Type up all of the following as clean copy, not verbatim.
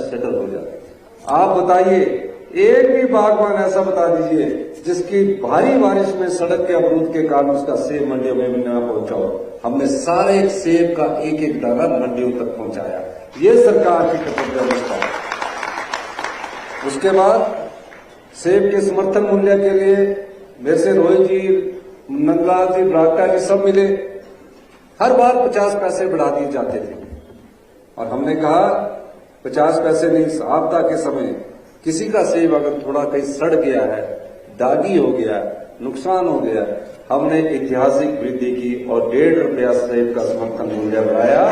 Settle हो जाते। आप बताइए, एक भी बागवान ऐसा बता दीजिए जिसकी भारी बारिश में सड़क के अवरोध के कारण उसका सेब मंडियों में भी न पहुंचा हो। हमने सारे सेब का एक एक दाना मंडियों तक पहुंचाया। ये सरकार की कर्तव्य व्यवस्था है। उसके बाद सेब के समर्थन मूल्य के लिए मेरे से रोहित जी, नंदलाल जी, बरागटा जी सब मिले। हर बार 50 पैसे बढ़ा दिए जाते थे और हमने कहा 50 पैसे नहीं, आपदा के समय किसी का सेब अगर थोड़ा कहीं सड़ गया है, दागी हो गया, नुकसान हो गया, हमने ऐतिहासिक वृद्धि की और 1.5 रुपया सेब का समर्थन मूल्य बढ़ाया,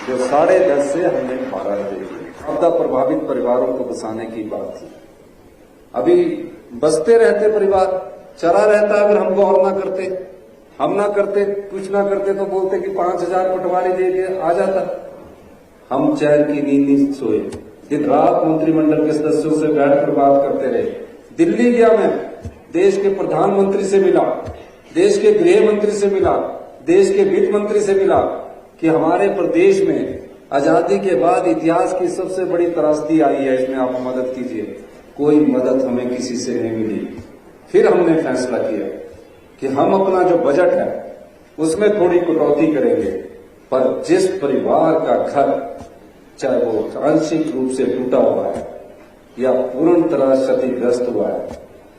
जो 10.5 से हमने 12 दे दिया। आपदा प्रभावित परिवारों को बसाने की बात थी। अभी बसते रहते परिवार, चला रहता अगर हम गौर ना करते, हम ना करते, कुछ ना करते तो बोलते कि 5,000 पटवारी दे के आ जाता। हम चैन की नींद नहीं सोए, दिन रात मंत्रिमंडल के सदस्यों से बैठकर बात करते रहे। दिल्ली गया मैं, देश के प्रधानमंत्री से मिला, देश के गृह मंत्री से मिला, देश के वित्त मंत्री से मिला कि हमारे प्रदेश में आजादी के बाद इतिहास की सबसे बड़ी त्रासदी आई है, इसमें आप मदद कीजिए। कोई मदद हमें किसी से नहीं मिली। फिर हमने फैसला किया कि हम अपना जो बजट है उसमें थोड़ी कटौती करेंगे, पर जिस परिवार का घर चाहे वो आंशिक रूप से टूटा हुआ है या पूर्ण तरह क्षतिग्रस्त हुआ है,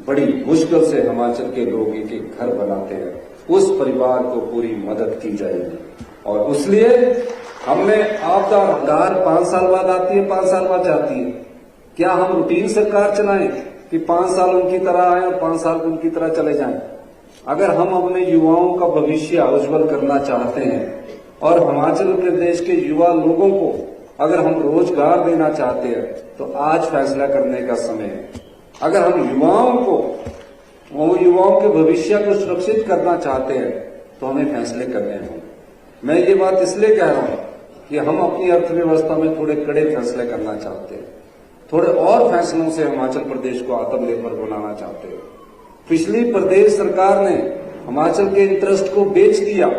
बड़ी मुश्किल से हिमाचल के लोग एक एक घर बनाते हैं, उस परिवार को पूरी मदद की जाएगी। और इसलिए हमने आपदा राहत 5 साल बाद आती है, 5 साल बाद जाती है। क्या हम रूटीन सरकार चलाएं कि 5 साल उनकी तरह आए और 5 साल उनकी तरह चले जाएं? अगर हम अपने युवाओं का भविष्य उज्जवल करना चाहते हैं और हिमाचल प्रदेश के युवा लोगों को अगर हम रोजगार देना चाहते हैं तो आज फैसला करने का समय है। अगर हम युवाओं के भविष्य को सुरक्षित करना चाहते हैं तो हमें फैसले करने होंगे। मैं ये बात इसलिए कह रहा हूं कि हम अपनी अर्थव्यवस्था में थोड़े कड़े फैसले करना चाहते हैं, थोड़े और फैसलों से हिमाचल प्रदेश को आत्मनिर्भर बनाना चाहते हैं। पिछली प्रदेश सरकार ने हिमाचल के इंटरेस्ट को बेच दिया।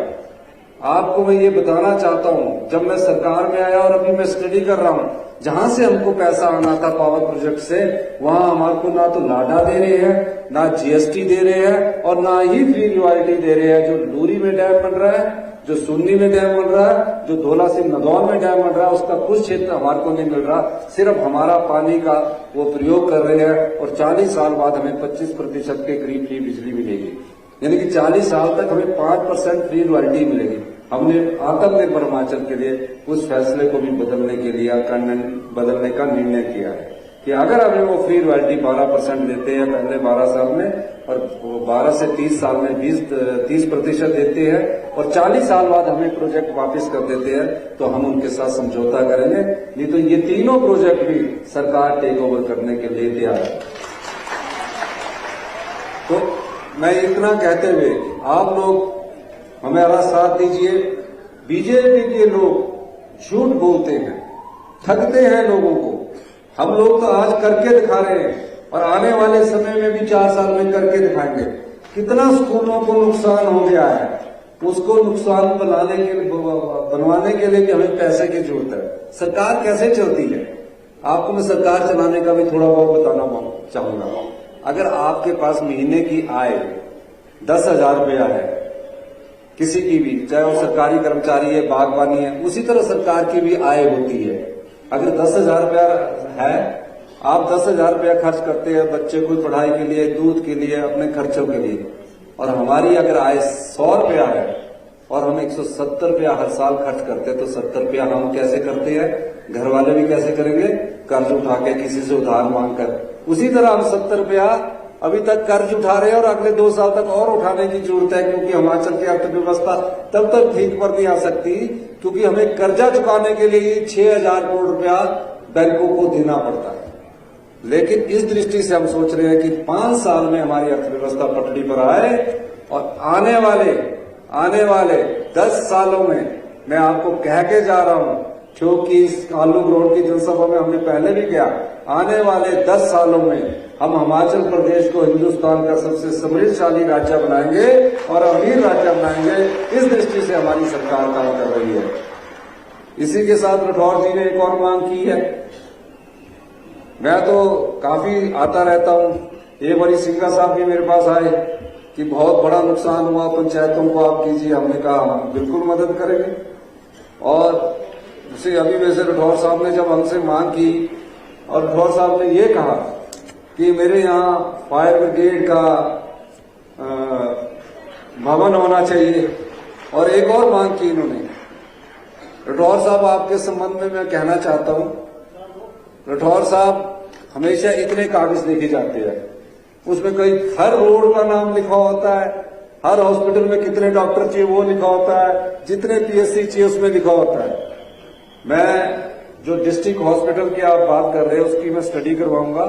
आपको मैं ये बताना चाहता हूं, जब मैं सरकार में आया और अभी मैं स्टडी कर रहा हूं, जहां से हमको पैसा आना था पावर प्रोजेक्ट से, वहां हमारे ना तो लाडा दे रहे हैं, ना जीएसटी दे रहे हैं और ना ही फ्री रॉयल्टी दे रहे हैं। जो लूरी में डैम बन रहा है, जो सुन्नी में डैम बन रहा है, जो धौला सिंह नदौन में डैम बन रहा है, उसका कुछ क्षेत्र हमारे को नहीं मिल रहा। सिर्फ हमारा पानी का वो प्रयोग कर रहे हैं और 40 साल बाद हमें 25% के करीब फ्री बिजली मिलेगी, यानी कि 40 साल तक हमें 5% फ्री रॉयल्टी मिलेगी। हमने आत्मनिर्भर हिमाचल के लिए उस फैसले को भी बदलने का निर्णय किया है कि अगर हमें वो फ्री रॉयल्टी 12% देते हैं पहले 12 साल में और 12 से 30 साल में 30% देते हैं और 40 साल बाद हमें प्रोजेक्ट वापस कर देते हैं, तो हम उनके साथ समझौता करेंगे। नहीं तो ये तीनों प्रोजेक्ट भी सरकार टेक ओवर करने के लिए तैयार है। तो मैं इतना कहते हुए आप लोग हमारा साथ दीजिए। बीजेपी के लोग झूठ बोलते हैं, ठगते हैं लोगों को। हम लोग तो आज करके दिखा रहे हैं और आने वाले समय में भी 4 साल में करके दिखाएंगे। कितना स्कूलों को नुकसान हो गया है, उसको नुकसान बनवाने के लिए भी हमें पैसे की जरूरत है। सरकार कैसे चलती है, आपको मैं सरकार चलाने का भी थोड़ा बहुत बताना चाहूंगा। अगर आपके पास महीने की आय 10,000 रुपया है, किसी की भी, चाहे वो सरकारी कर्मचारी है, बागवानी है, उसी तरह सरकार की भी आय होती है। अगर 10,000 रुपया है, आप 10,000 रुपया खर्च करते हैं बच्चे को पढ़ाई के लिए, दूध के लिए, अपने खर्चों के लिए, और हमारी अगर आय 100 रुपया है और हम 170 रुपया हर साल खर्च करते हैं, तो 70 रुपया हम कैसे करते हैं, घर वाले भी कैसे करेंगे, कर्ज उठा के, किसी से उधार मांगकर। उसी तरह हम 70 रुपया अभी तक कर्ज उठा रहे हैं और अगले 2 साल तक और उठाने की जरूरत है, क्योंकि हिमाचल की अर्थव्यवस्था तब तक ठीक पर नहीं आ सकती, क्योंकि हमें कर्जा चुकाने के लिए 6,000 करोड़ रुपया बैंकों को देना पड़ता है। लेकिन इस दृष्टि से हम सोच रहे हैं कि 5 साल में हमारी अर्थव्यवस्था पटरी पर आए और आने वाले 10 सालों में, मैं आपको कह के जा रहा हूं, क्योंकि इस आलू ग्रोड की जनसभा में हमने पहले भी किया, आने वाले 10 सालों में हम हिमाचल प्रदेश को हिंदुस्तान का सबसे समृद्धशाली राज्य बनाएंगे और अमीर राज्य बनाएंगे। इस दृष्टि से हमारी सरकार काम कर रही है। इसी के साथ राठौर जी ने एक और मांग की है मैं तो काफी आता रहता हूँ। एक बारी सिंघा साहब भी मेरे पास आए कि बहुत बड़ा नुकसान हुआ पंचायतों को, आप कीजिए। हमने कहा हम बिल्कुल मदद करेंगे। और उसे अभी वैसे राठौर साहब ने जब हमसे मांग की और राठौर साहब ने ये कहा कि मेरे यहाँ फायर ब्रिगेड का भवन होना चाहिए, और एक और मांग की इन्होंने। राठौर साहब आपके संबंध में मैं कहना चाहता हूं, राठौर साहब हमेशा इतने कागज लेके जाते हैं, उसमें कई हर रोड का नाम लिखा होता है, हर हॉस्पिटल में कितने डॉक्टर चाहिए वो लिखा होता है, जितने पीएससी चाहिए उसमें लिखा होता है। मैं जो डिस्ट्रिक्ट हॉस्पिटल की आप बात कर रहे हैं उसकी मैं स्टडी करवाऊंगा,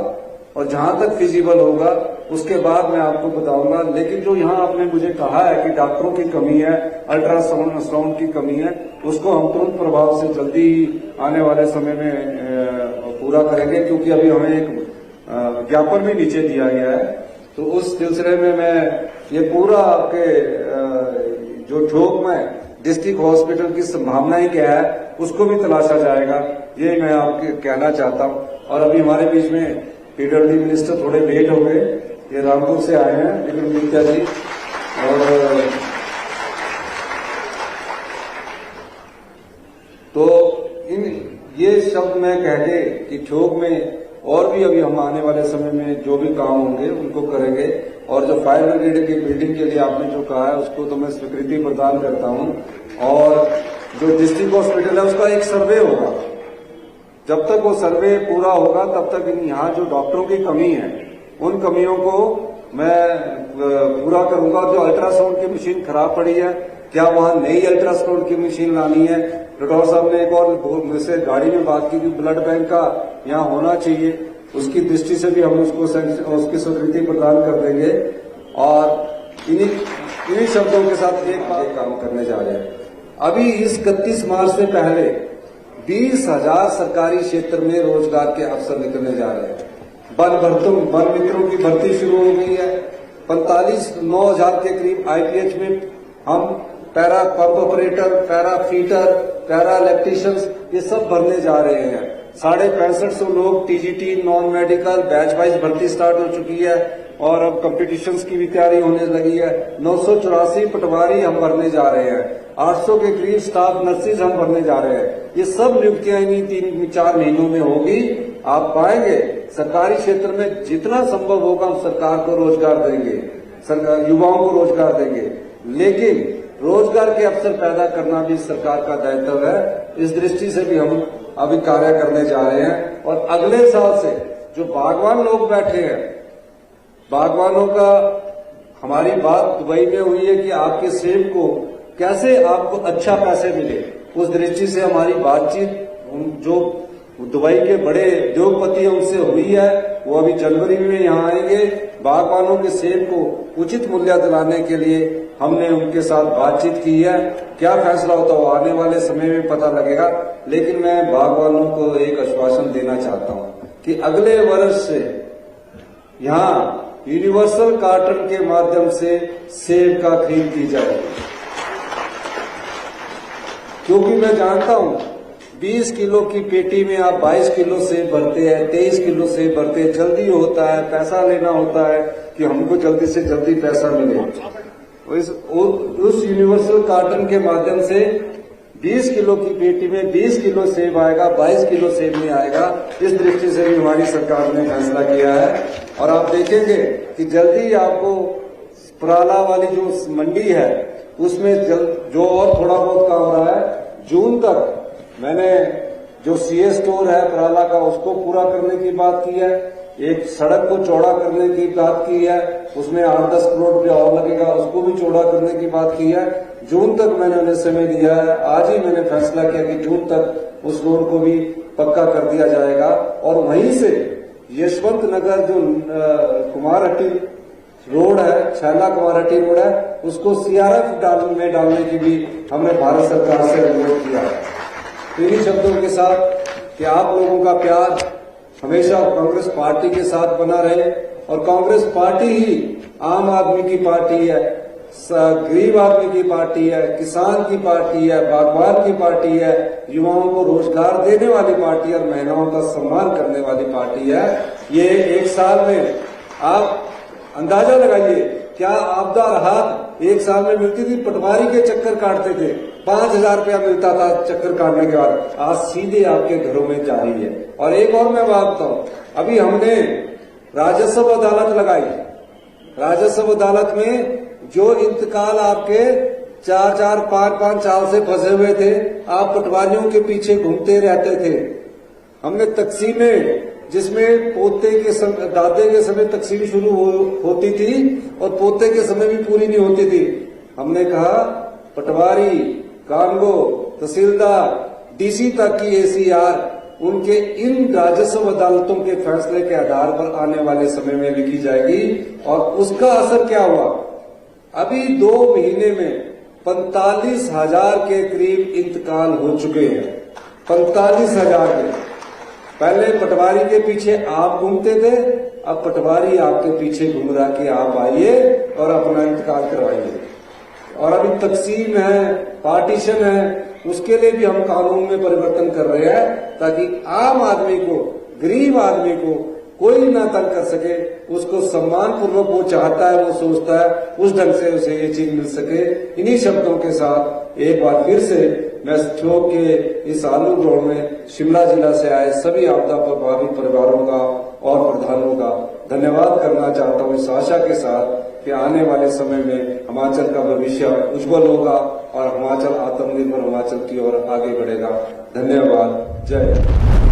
और जहां तक फिजिबल होगा उसके बाद मैं आपको बताऊंगा। लेकिन जो यहाँ आपने मुझे कहा है कि डॉक्टरों की कमी है, अल्ट्रासाउंड की कमी है, उसको हम तुरंत प्रभाव से जल्दी आने वाले समय में पूरा करेंगे, क्योंकि अभी हमें एक ज्ञापन भी नीचे दिया गया है। तो उस सिलसिले में मैं ये पूरा आपके जो ठोक में डिस्ट्रिक्ट हॉस्पिटल की संभावनाएं क्या है उसको भी तलाशा जाएगा, ये मैं आपके कहना चाहता हूँ। और अभी हमारे बीच में पीडब्ल्यूडी मिनिस्टर थोड़े लेट हो गए, ये रामपुर से आए हैं विक्रम मित्या जी, और तो ये शब्द मैं कह के कि ठोक में और भी अभी हम आने वाले समय में जो भी काम होंगे उनको करेंगे। और जो फायर ब्रिगेड की बिल्डिंग के लिए आपने जो कहा है उसको तो मैं स्वीकृति प्रदान करता हूं। और जो डिस्ट्रिक्ट हॉस्पिटल है उसका एक सर्वे होगा, जब तक वो सर्वे पूरा होगा तब तक यहाँ जो डॉक्टरों की कमी है उन कमियों को मैं पूरा करूंगा। जो अल्ट्रासाउंड की मशीन खराब पड़ी है, क्या वहां नई अल्ट्रासाउंड की मशीन लानी है? राठौर साहब ने एक और से गाड़ी में बात की कि ब्लड बैंक का यहाँ होना चाहिए, उसकी दृष्टि से भी हम उसकी स्वीकृति प्रदान कर देंगे। और इन्हीं शब्दों के साथ एक काम करने जा रहे हैं। अभी इस 31 मार्च से पहले 20,000 सरकारी क्षेत्र में रोजगार के अवसर निकलने जा रहे हैं। वन मित्रों की भर्ती शुरू हो गई है। 9,000 के करीब आईपीएच में हम para pump operator, para fitter, para electricians ये सब भरने जा रहे हैं। 6550 लोग TGT non medical batch wise भर्ती स्टार्ट हो चुकी है, और अब कंपटीशंस की भी तैयारी होने लगी है। 984 पटवारी हम भरने जा रहे हैं। 800 के करीब स्टाफ नर्सिस हम भरने जा रहे हैं। ये सब नियुक्तियां इन्हीं 3-4 महीनों में होगी। आप पाएंगे सरकारी क्षेत्र में जितना संभव होगा हम सरकार को रोजगार देंगे, युवाओं को रोजगार देंगे। लेकिन रोजगार के अवसर पैदा करना भी सरकार का दायित्व है। इस दृष्टि से भी हम अभी कार्य करने जा रहे हैं। और अगले साल से जो बागवान लोग बैठे हैं, बागवानों का हमारी बात दुबई में हुई है कि आपके सेब को कैसे आपको अच्छा पैसे मिले, उस दृष्टि से हमारी बातचीत जो दुबई के बड़े उद्योगपति है उनसे हुई है। वो अभी जनवरी में यहाँ आएंगे। बागवानों के सेब को उचित मूल्य दिलाने के लिए हमने उनके साथ बातचीत की है। क्या फैसला होता है वो आने वाले समय में पता लगेगा। लेकिन मैं बागवानों को एक आश्वासन देना चाहता हूँ कि अगले वर्ष से यहाँ यूनिवर्सल कार्टन के माध्यम से सेब का खरीद की जाएगी, क्योंकि मैं जानता हूँ 20 किलो की पेटी में आप 22 किलो सेब भरते हैं, 23 किलो सेब भरते हैं। जल्दी होता है, पैसा लेना होता है कि हमको जल्दी से जल्दी पैसा मिले। उस यूनिवर्सल कार्टन के माध्यम से 20 किलो की पेटी में 20 किलो सेब आएगा, 22 किलो सेब नहीं आएगा। इस दृष्टि से भी हमारी सरकार ने फैसला किया है। और आप देखेंगे कि जल्दी आपको पराला वाली जो मंडी है उसमें जो और थोड़ा बहुत काम हो रहा है, जून तक मैंने जो सीए स्टोर है पराला का उसको पूरा करने की बात की है। एक सड़क को चौड़ा करने की बात की है, उसमें 8-10 करोड़ रुपया और लगेगा, उसको भी चौड़ा करने की बात की है। जून तक मैंने उन्हें समय दिया है। आज ही मैंने फैसला किया कि जून तक उस रोड को भी पक्का कर दिया जाएगा। और वहीं से यशवंत नगर जो कुमारहट्टी रोड है, छैला कुमारहट्टी रोड है, उसको सीआरएफ में डालने की भी हमने भारत सरकार से अनुरोध किया है। तो इन्हीं शब्दों के साथ कि आप लोगों का प्यार हमेशा कांग्रेस पार्टी के साथ बना रहे। और कांग्रेस पार्टी ही आम आदमी की पार्टी है, गरीब आदमी की पार्टी है, किसान की पार्टी है, बागवान की पार्टी है, युवाओं को रोजगार देने वाली पार्टी और महिलाओं का सम्मान करने वाली पार्टी है। ये एक साल में आप अंदाजा लगाइए, क्या आपदा राहत एक साल में मिलती थी? पटवारी के चक्कर काटते थे, 5,000 रुपया मिलता था चक्कर काटने के बाद, आज सीधे आपके घरों में जा रही है। और एक और मैं बात बताऊं, अभी हमने राजस्व अदालत लगाई। राजस्व अदालत में जो इंतकाल आपके 4-4, 5-5 साल से फंसे हुए थे, आप पटवारियों के पीछे घूमते रहते थे। हमने तकसीमें, जिसमें पोते के समय, दादे के समय तकसीम शुरू होती थी और पोते के समय भी पूरी नहीं होती थी, हमने कहा पटवारी, कानगो, तहसीलदार, डीसी तक की एसीआर उनके इन राजस्व अदालतों के फैसले के आधार पर आने वाले समय में लिखी जाएगी। और उसका असर क्या हुआ? अभी 2 महीने में 45,000 के करीब इंतकाल हो चुके हैं। 45,000 के। पहले पटवारी के पीछे आप घूमते थे, अब पटवारी आपके पीछे घूम रहा कि आप आइए और अपना इंतकाल करवाइए। और अभी तकसीम है, पार्टीशन है, उसके लिए भी हम कानून में परिवर्तन कर रहे हैं ताकि आम आदमी को, गरीब आदमी को कोई ना तंग कर सके, उसको सम्मान पूर्वक वो चाहता है, वो सोचता है, उस ढंग से उसे ये चीज मिल सके। इन्हीं शब्दों के साथ एक बार फिर से मैं ठोक के इस आलू ग्राउंड में शिमला जिला से आए सभी आपदा प्रभावित परिवारों का और प्रधानों का धन्यवाद करना चाहता हूँ, इस आशा के साथ कि आने वाले समय में हिमाचल का भविष्य उज्जवल होगा और हिमाचल आत्मनिर्भर हिमाचल की ओर आगे बढ़ेगा। धन्यवाद। जय हिंद।